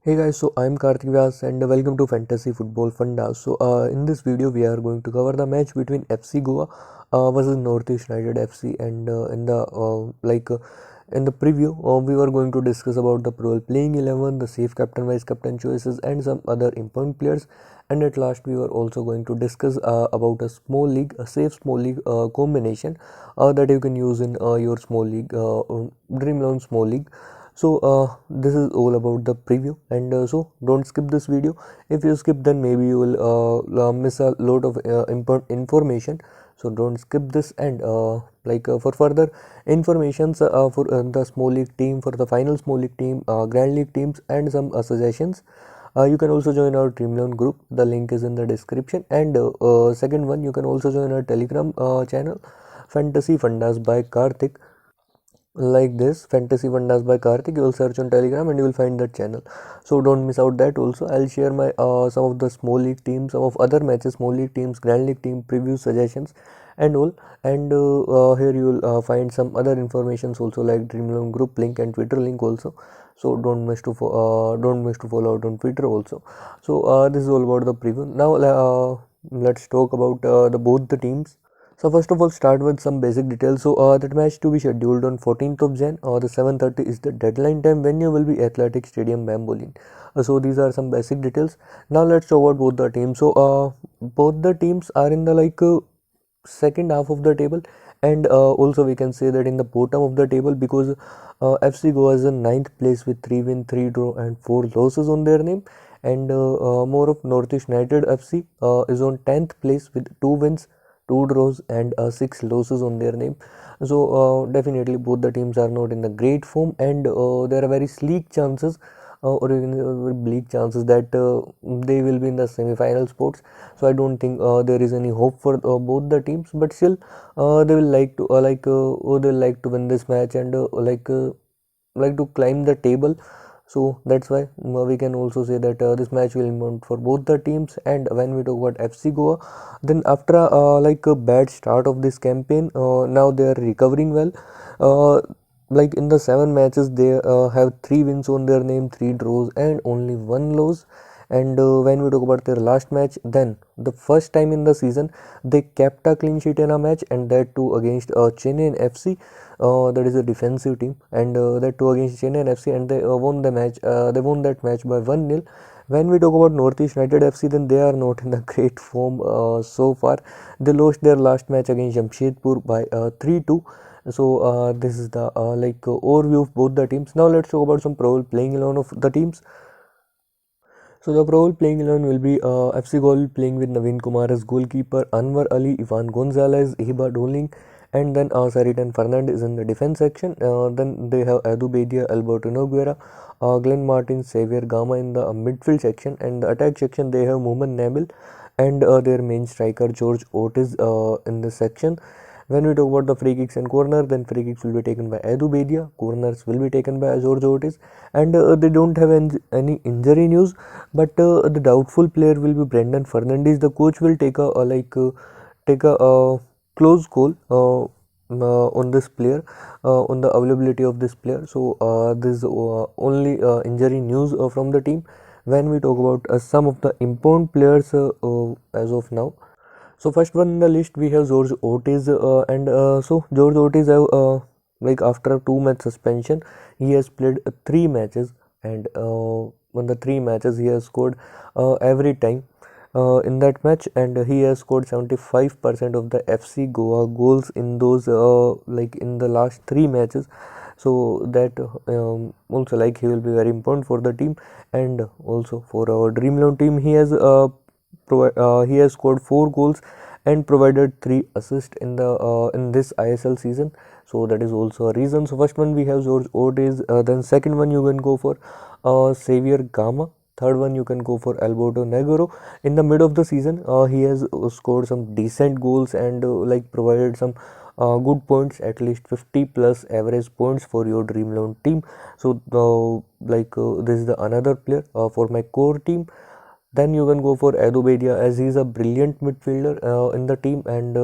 Hey guys, so I'm Karthik Vyas and welcome to Fantasy Football Funda. In this video we are going to cover the match between FC Goa versus Northeast United FC, and in the preview we were going to discuss about the Pro playing 11, the safe captain vice captain choices, and some other important players. And at last we were also going to discuss about a safe small league combination that you can use in your small league, Dream 11 small league. This is all about the preview, and so don't skip this video. If you skip, then maybe you will miss a lot of important information. So don't skip this, and for further informations for the small league team, for the final small league team, grand league teams, and some suggestions. You can also join our Dreamloan group. The link is in the description. And second one, you can also join our Telegram channel, Fantasy Fundas by Karthik, like this, Fantasy Fundas by Karthik. You will search on Telegram and you will find that channel, so don't miss out that. Also, I'll share my some of the small league teams, some of other matches, small league teams, grand league team preview suggestions and all. And here you will find some other informations also, like Dreamloan group link and Twitter link also. So don't miss to follow out on Twitter also. This is all about the preview. Now let's talk about the both the teams. So first of all, start with some basic details. That match to be scheduled on 14th of Jan, or the 7:30 is the deadline time. Venue will be Athletic Stadium, Bambolim. So these are some basic details. Now let's talk about both the teams. Both the teams are in the second half of the table, and also we can say that in the bottom of the table, because FC Goa is in ninth place with 3 win, 3 draw, and 4 losses on their name. And more of Northeast United FC is on 10th place with 2 wins, 2 draws, and 6 losses on their name. Definitely both the teams are not in the great form, and there are very sleek chances, or even very bleak chances that they will be in the semi-final spots. So I don't think there is any hope for both the teams, but still they will like to win this match, and like to climb the table. So that's why we can also say that this match will mount for both the teams. And when we talk about FC Goa, then after a bad start of this campaign, now they are recovering well. Like in the 7 matches, they have 3 wins on their name, 3 draws, and only 1 loss. And when we talk about their last match, then the first time in the season they kept a clean sheet in a match, and that too against Chennai FC. That is a defensive team, and that too against Chennai FC, and they won the match. They won that match by 1-0. When we talk about Northeast United FC, then they are not in the great form so far. They lost their last match against Jamshedpur by 3-2. This is the overview of both the teams. Now let's talk about some probable playing 11 of the teams. So the probable playing 11 will be FC Goal playing with Naveen Kumar as goalkeeper, Anwar Ali, Ivan Gonzalez, Hiba Doling, and then Saritan Fernandez in the defense section. Then they have Edu Bedia, Alberto Noguera, Glenn Martin, Xavier Gama in the midfield section, and the attack section they have Mohamed Nabil and their main striker George Otis in this section. When we talk about the free kicks and corner, then free kicks will be taken by Edu Bedia, corners will be taken by George Otis, and they don't have any injury news. But the doubtful player will be Brendan Fernandes. The coach will take a close call on this player, on the availability of this player. This is only injury news from the team. When we talk about some of the important players as of now. So first one in the list we have George Otis, and so George Otis have after a 2 match suspension, he has played 3 matches, and on the 3 matches he has scored every time in that match, and he has scored 75% of the FC Goa goals in those in the last 3 matches. So that also, like, he will be very important for the team, and also for our Dream 11 team. He has scored 4 goals and provided 3 assists in this ISL season. So that is also a reason. So first one we have George Otis. Then second one you can go for Xavier Gama. Third one you can go for Alberto Negoro. In the mid of the season, he has scored some decent goals and provided some good points, at least 50 plus average points for your Dream 11 team. So this is the another player for my core team. Then you can go for Edu Bedia, as he is a brilliant midfielder in the team, and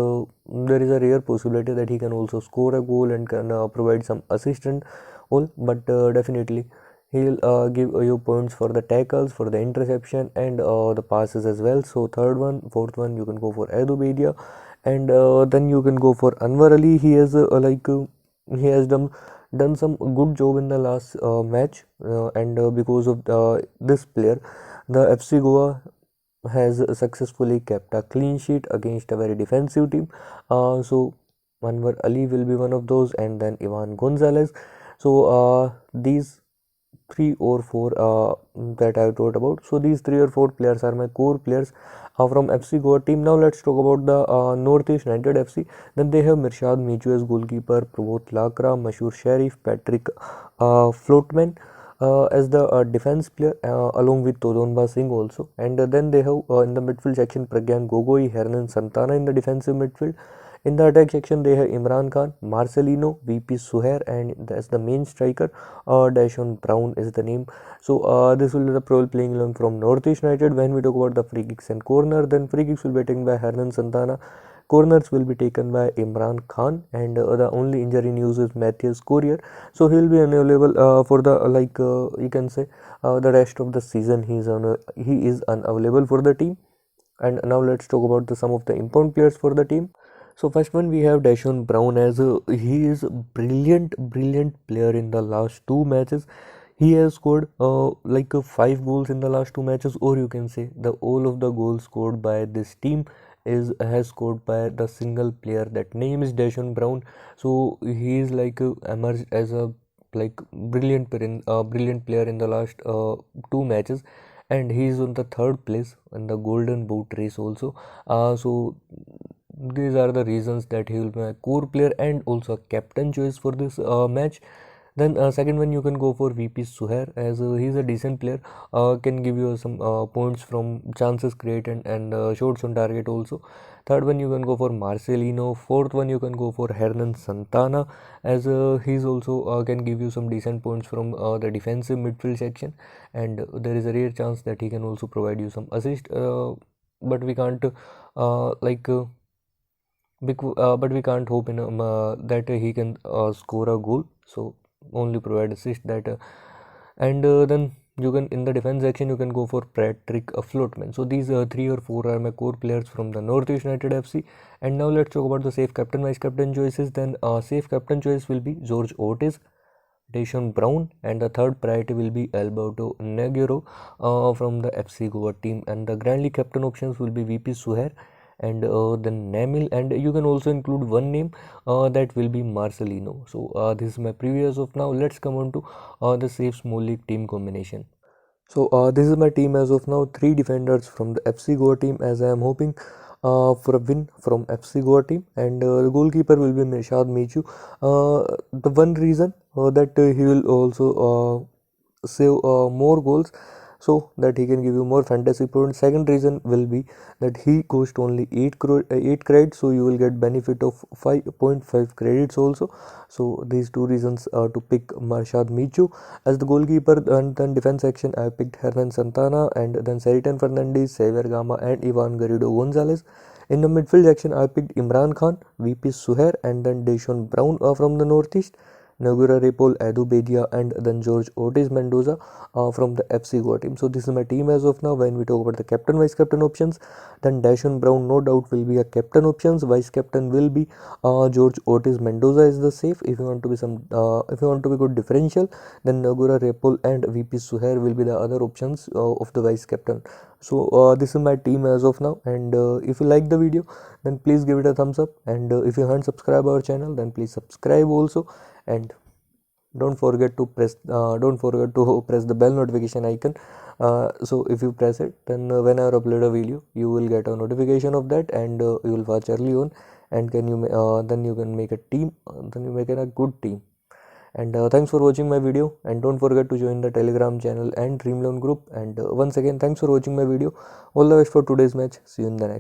there is a rare possibility that he can also score a goal and can provide some assist and all. But definitely He'll give you points for the tackles, for the interception, and the passes as well. So third one, fourth one, you can go for Edu, and then you can go for Anwar Ali. He has he has done some good job in the last match, and because of this player, the FC Goa has successfully kept a clean sheet against a very defensive team. So Anwar Ali will be one of those, and then Ivan Gonzalez. So these three or four that I thought about. So these 3 or 4 players are my core players from FC Goa team. Now let's talk about the Northeast United FC. Then they have Mirshad Michu as goalkeeper, Prabodh Lakra, Mashur Sharif, Patrick Floatman as the defense player, along with Todonba Singh also. And then they have in the midfield section Pragyan Gogoi, Hernan Santana in the defensive midfield. In the attack section, they have Imran Khan, Marcelino, VP Suhair, and that's the main striker. Dashon Brown is the name. So this will be the pro playing 11 from Northeast United. When we talk about the free kicks and corner, then free kicks will be taken by Hernan Santana. Corners will be taken by Imran Khan, and the only injury news is Matthias Courier. So he will be unavailable for the you can say the rest of the season. He is unavailable for the team. And now let's talk about some of the important players for the team. So first one we have Dashon Brown as he is a brilliant player in the last 2 matches. He has scored 5 goals in the last 2 matches, or you can say the all of the goals scored by this team has scored by the single player. That name is Dashon Brown. So he is emerged as a brilliant player in the last 2 matches, and he is on the third place in the Golden Boot race also. So these are the reasons that he will be a core player and also a captain choice for this match. Then second one you can go for VP Suhair as he's a decent player, can give you some points from chances created and shots on target also. Third one you can go for Marcelino. Fourth one you can go for Hernan Santana as he's also can give you some decent points from the defensive midfield section, and there is a rare chance that he can also provide you some assist, but we can't but we can't hope in that he can score a goal. So only provide assist that and then you can in the defense section you can go for Patrick Floatman. So these 3 or 4 are my core players from the Northeast United FC. And now let's talk about the safe captain vice captain choices. Then safe captain choice will be George Ortiz, Dashon Brown, and the third priority will be Alberto Negro from the FC Goa team. And the grandly captain options will be VP Suhair and then Namil, and you can also include one name that will be Marcelino. So this is my preview as of now. Let's come on to the safe small league team combination. So this is my team as of now. 3 defenders from the FC Goa team, as I am hoping for a win from FC Goa team, and the goalkeeper will be Mirshad Michu. The one reason that he will also save more goals so that he can give you more fantasy points. Second reason will be that he cost only 8 credits, so you will get benefit of 5.5 credits also. So these 2 reasons to pick Mirshad Michu as the goalkeeper. And then defense section I picked Hernan Santana, and then Seritan Fernandez, Xavier Gama, and Ivan Garrido Gonzalez. In the midfield section I picked Imran Khan, VP Suhair, and then Dashon Brown from the Northeast, Nagura Repol, Edu Bedia, and then George Ortiz Mendoza from the FC Goa team. So this is my team as of now. When we talk about the captain vice captain options, then Dashon Brown no doubt will be a captain options. Vice captain will be George Ortiz Mendoza is the safe. If you want to be if you want to be good differential, then Nagura Repol and VP Suhair will be the other options of the vice captain. So this is my team as of now, and if you like the video then please give it a thumbs up, and if you haven't subscribed our channel then please subscribe also, and don't forget to press the bell notification icon. So if you press it, then whenever I upload a video you will get a notification of that, and you will watch early on, and then you can make a team, then you make a good team. And thanks for watching my video, and don't forget to join the Telegram channel and Dream Loan group. And once again thanks for watching my video. All the best for today's match. See you in the next.